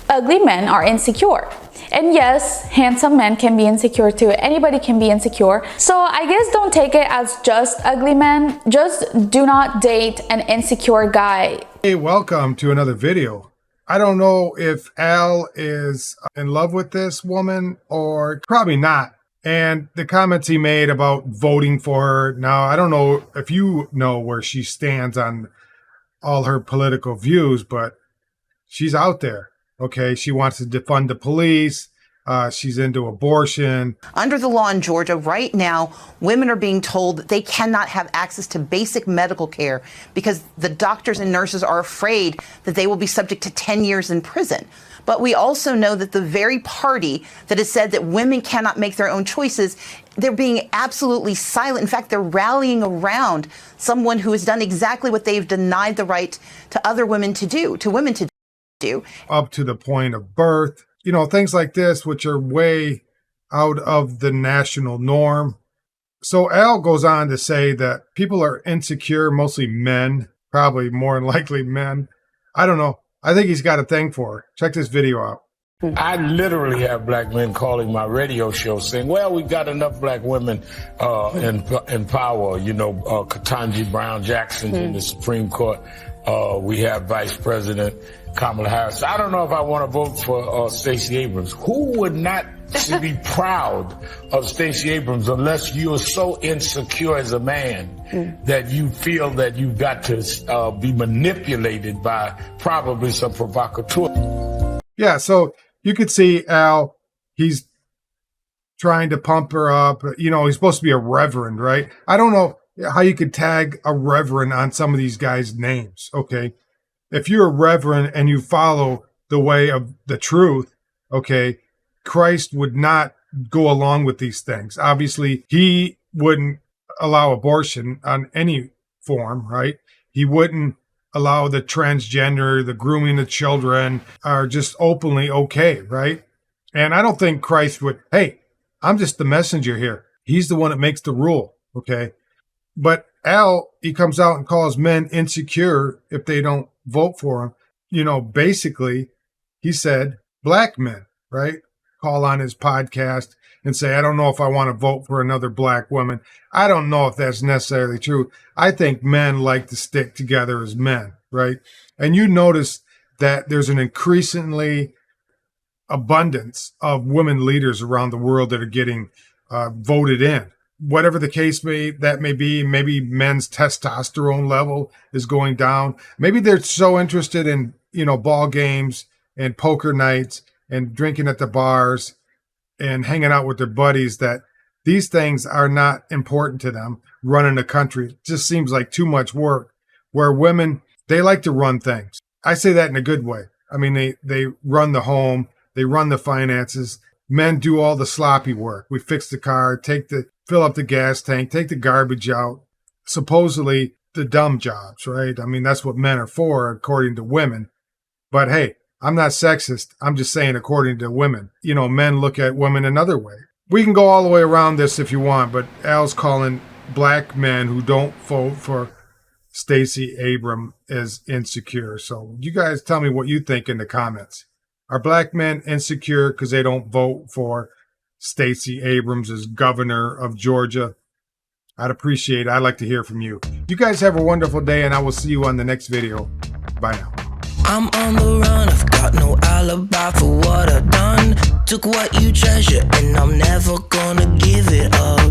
ugly men are insecure. And yes, handsome men can be insecure too. Anybody can be insecure. So I guess don't take it as just ugly men. Just do not date an insecure guy. Hey, welcome to another video. I don't know if Al is in love with this woman or probably not. And the comments he made about voting for her. Now, I don't know if you know where she stands on all her political views, but she's out there. Okay, she wants to defund the police. She's into abortion. Under the law in Georgia right now, women are being told that they cannot have access to basic medical care because the doctors and nurses are afraid that they will be subject to 10 years in prison. But we also know that the very party that has said that women cannot make their own choices, they're being absolutely silent. In fact, they're rallying around someone who has done exactly what they've denied the right to other women to do, to women to do. Up to the point of birth, you know, things like this, which are way out of the national norm. So Al goes on to say that people are insecure, mostly men, probably more than likely men. I don't know. I think he's got a thing for her. Check this video out. I literally have black men calling my radio show saying, well, we've got enough black women in power. You know, Ketanji Brown Jackson's in the Supreme Court. We have Vice President Kamala Harris. I don't know if I want to vote for Stacey Abrams. Who would not be proud of Stacey Abrams unless you're so insecure as a man that you feel that you've got to be manipulated by probably some provocateur? Yeah, so you could see Al, he's trying to pump her up. You know, he's supposed to be a reverend, right? I don't know how you could tag a reverend on some of these guys' names, okay? If you're a reverend and you follow the way of the truth, okay, Christ would not go along with these things. Obviously, he wouldn't allow abortion on any form, right? He wouldn't allow the transgender, the grooming of children are just openly okay, right? And I don't think Christ would, hey, I'm just the messenger here. He's the one that makes the rule, okay? But Al, he comes out and calls men insecure if they don't vote for him. You know, basically, he said black men, right? Call on his podcast and say, I don't know if I want to vote for another black woman. I don't know if that's necessarily true. I think men like to stick together as men, right? And you notice that there's an increasingly abundance of women leaders around the world that are getting voted in. Whatever the case may be, maybe men's testosterone level is going down. Maybe they're so interested in, you know, ball games and poker nights and drinking at the bars and hanging out with their buddies that these things are not important to them. Running a country, it just seems like too much work. Where women, they like to run things. I say that in a good way. I mean, they run the home, they run the finances. Men do all the sloppy work. We fix the car, fill up the gas tank, take the garbage out. Supposedly the dumb jobs, right? I mean, that's what men are for, according to women. But hey, I'm not sexist. I'm just saying, according to women, you know, men look at women another way. We can go all the way around this if you want, but Al's calling black men who don't vote for Stacey Abrams as insecure. So you guys tell me what you think in the comments. Are black men insecure because they don't vote for Stacey Abrams as governor of Georgia? I'd like to hear from you. You guys have a wonderful day, and I will see you on the next video. Bye now. I'm on the run, I've got no alibi for what I've done. Took what you treasure, and I'm never